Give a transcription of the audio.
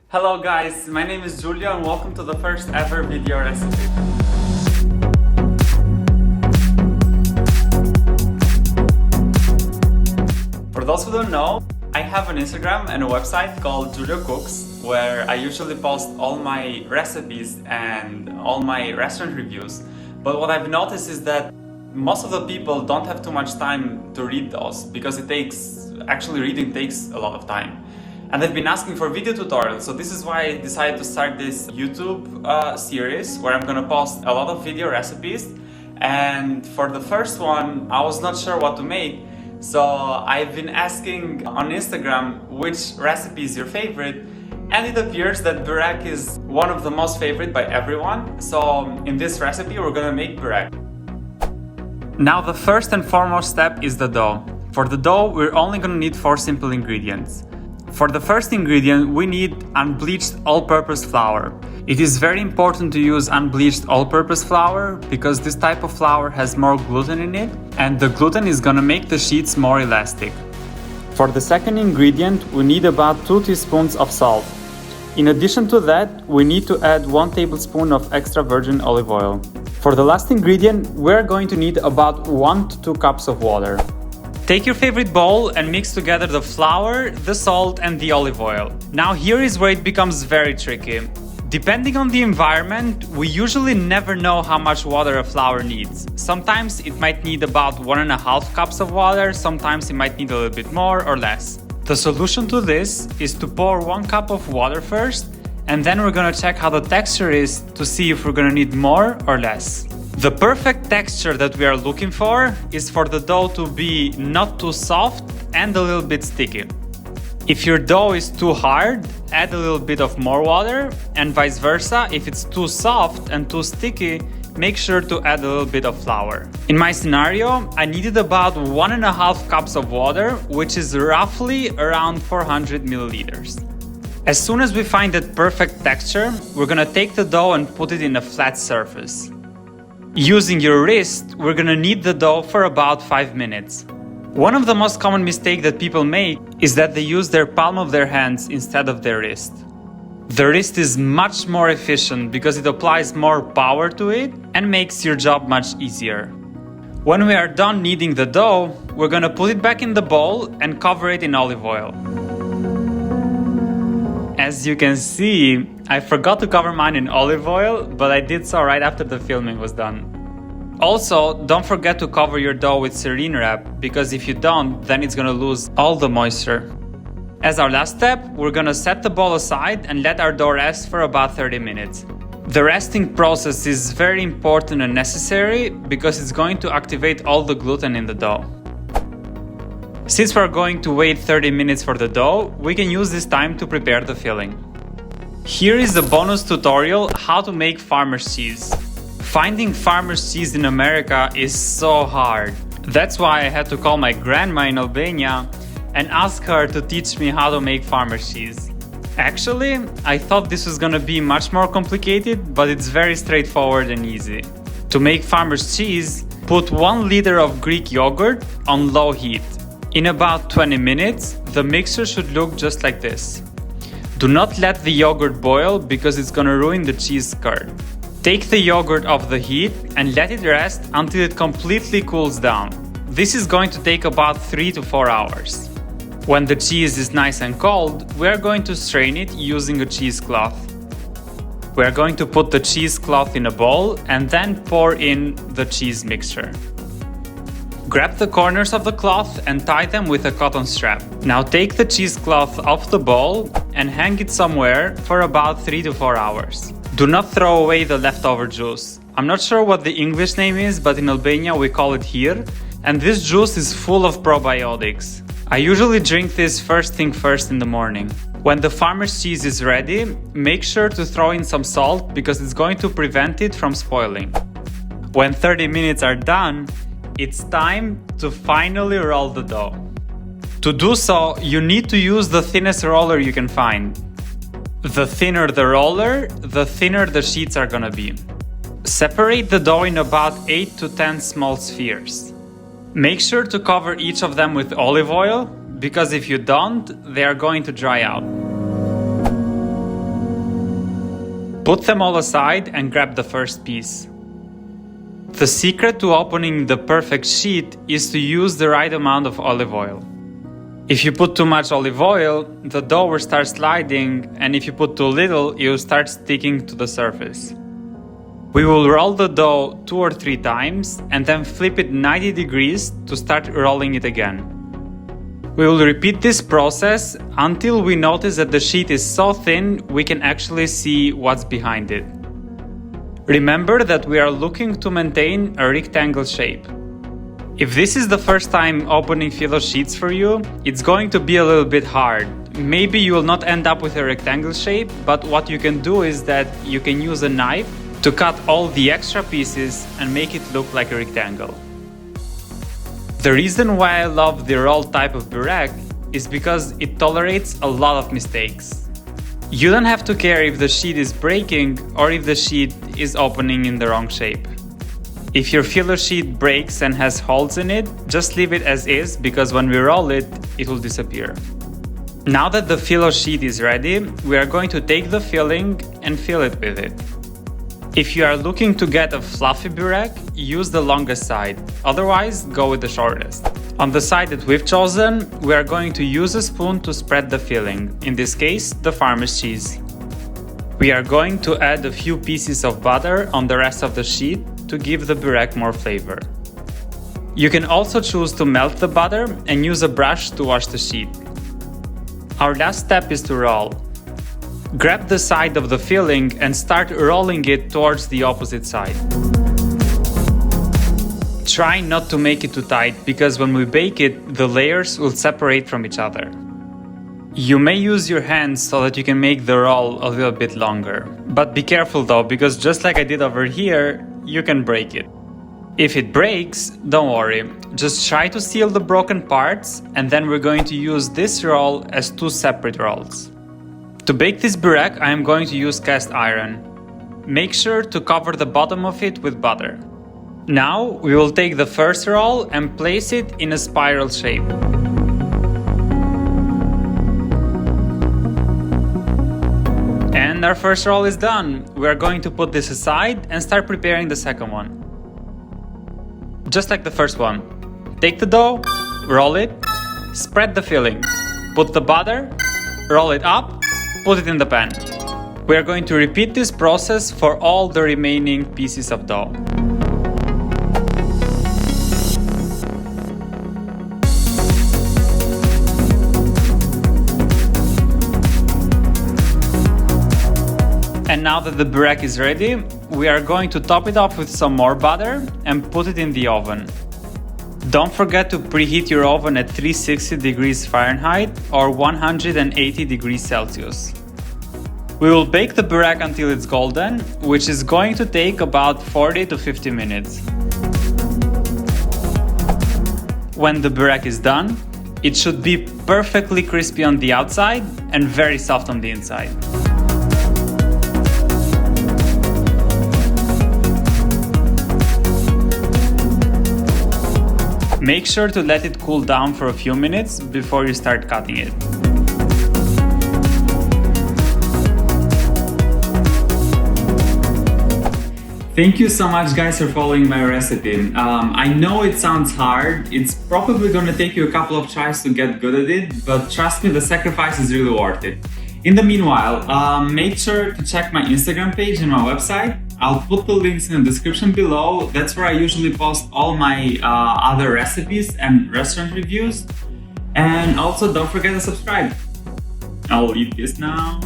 Hello guys, my name is Giulio and welcome to the first ever video recipe. For those who don't know, I have an Instagram and a website called Giulio Cooks, where I usually post all my recipes and all my restaurant reviews. But what I've noticed is that most of the people don't have too much time to read those because reading takes a lot of time. And they've been asking for video tutorials, so this is why I decided to start this YouTube series where I'm gonna post a lot of video recipes. And for the first one, I was not sure what to make, so I've been asking on Instagram which recipe is your favorite, and it appears that Burek is one of the most favorite by everyone. So in this recipe, we're gonna make Burek. Now the first and foremost step is the dough. For the dough, we're only gonna need 4 simple ingredients. For the first ingredient, we need unbleached all-purpose flour. It is very important to use unbleached all-purpose flour because this type of flour has more gluten in it, and the gluten is gonna make the sheets more elastic. For the second ingredient, we need about 2 teaspoons of salt. In addition to that, we need to add 1 tablespoon of extra virgin olive oil. For the last ingredient, we're going to need about 1 to 2 cups of water. Take your favorite bowl and mix together the flour, the salt and the olive oil. Now here is where it becomes very tricky. Depending on the environment, we usually never know how much water a flour needs. Sometimes it might need about 1.5 cups of water, sometimes it might need a little bit more or less. The solution to this is to pour 1 cup of water first, and then we're gonna check how the texture is to see if we're gonna need more or less. The perfect texture that we are looking for is for the dough to be not too soft and a little bit sticky. If your dough is too hard, add a little bit of more water, and vice versa, if it's too soft and too sticky, make sure to add a little bit of flour. In my scenario, I needed about 1.5 cups of water, which is roughly around 400 milliliters. As soon as we find that perfect texture, we're gonna take the dough and put it in a flat surface. Using your wrist, we're gonna knead the dough for about 5 minutes. One of the most common mistakes that people make is that they use their palm of their hands instead of their wrist. The wrist is much more efficient because it applies more power to it and makes your job much easier. When we are done kneading the dough, we're gonna put it back in the bowl and cover it in olive oil. As you can see, I forgot to cover mine in olive oil, but I did so right after the filming was done. Also, don't forget to cover your dough with saran wrap, because if you don't, then it's gonna lose all the moisture. As our last step, we're gonna set the bowl aside and let our dough rest for about 30 minutes. The resting process is very important and necessary because it's going to activate all the gluten in the dough. Since we're going to wait 30 minutes for the dough, we can use this time to prepare the filling. Here is the bonus tutorial how to make farmer's cheese. Finding farmer's cheese in America is so hard. That's why I had to call my grandma in Albania and ask her to teach me how to make farmer's cheese. Actually, I thought this was gonna be much more complicated, but it's very straightforward and easy. To make farmer's cheese, put 1 liter of Greek yogurt on low heat. In about 20 minutes, the mixture should look just like this. Do not let the yogurt boil because it's gonna ruin the cheese curd. Take the yogurt off the heat and let it rest until it completely cools down. This is going to take about 3 to 4 hours. When the cheese is nice and cold, we are going to strain it using a cheesecloth. We are going to put the cheesecloth in a bowl and then pour in the cheese mixture. Grab the corners of the cloth and tie them with a cotton strap. Now take the cheesecloth off the bowl and hang it somewhere for about 3 to 4 hours. Do not throw away the leftover juice. I'm not sure what the English name is, but in Albania we call it hir, and this juice is full of probiotics. I usually drink this first thing first in the morning. When the farmer's cheese is ready, make sure to throw in some salt because it's going to prevent it from spoiling. When 30 minutes are done, it's time to finally roll the dough. To do so, you need to use the thinnest roller you can find. The thinner the roller, the thinner the sheets are gonna be. Separate the dough in about 8 to 10 small spheres. Make sure to cover each of them with olive oil, because if you don't, they are going to dry out. Put them all aside and grab the first piece. The secret to opening the perfect sheet is to use the right amount of olive oil. If you put too much olive oil, the dough will start sliding, and if you put too little, it will start sticking to the surface. We will roll the dough 2 or 3 times and then flip it 90 degrees to start rolling it again. We will repeat this process until we notice that the sheet is so thin we can actually see what's behind it. Remember that we are looking to maintain a rectangle shape. If this is the first time opening filo sheets for you, it's going to be a little bit hard. Maybe you will not end up with a rectangle shape, but what you can do is that you can use a knife to cut all the extra pieces and make it look like a rectangle. The reason why I love the roll type of Burek is because it tolerates a lot of mistakes. You don't have to care if the sheet is breaking or if the sheet is opening in the wrong shape. If your filo sheet breaks and has holes in it, just leave it as is, because when we roll it, it will disappear. Now that the filo sheet is ready, we are going to take the filling and fill it with it. If you are looking to get a fluffy Burek, use the longest side, otherwise go with the shortest. On the side that we've chosen, we are going to use a spoon to spread the filling, in this case, the farmer's cheese. We are going to add a few pieces of butter on the rest of the sheet to give the Burek more flavor. You can also choose to melt the butter and use a brush to wash the sheet. Our last step is to roll. Grab the side of the filling and start rolling it towards the opposite side. Try not to make it too tight, because when we bake it, the layers will separate from each other. You may use your hands so that you can make the roll a little bit longer. But be careful though, because just like I did over here, you can break it. If it breaks, don't worry. Just try to seal the broken parts, and then we're going to use this roll as 2 separate rolls. To bake this Burek, I am going to use cast iron. Make sure to cover the bottom of it with butter. Now we will take the first roll and place it in a spiral shape. And our first roll is done. We are going to put this aside and start preparing the second one. Just like the first one. Take the dough, roll it, spread the filling, put the butter, roll it up, put it in the pan. We are going to repeat this process for all the remaining pieces of dough. And now that the Burek is ready, we are going to top it off with some more butter and put it in the oven. Don't forget to preheat your oven at 360 degrees Fahrenheit or 180 degrees Celsius. We will bake the Burek until it's golden, which is going to take about 40 to 50 minutes. When the Burek is done, it should be perfectly crispy on the outside and very soft on the inside. Make sure to let it cool down for a few minutes before you start cutting it. Thank you so much guys for following my recipe. I know it sounds hard, it's probably gonna take you a couple of tries to get good at it, but trust me, the sacrifice is really worth it. In the meanwhile, make sure to check my Instagram page and my website. I'll put the links in the description below. That's where I usually post all my other recipes and restaurant reviews. And also don't forget to subscribe. I'll eat this now.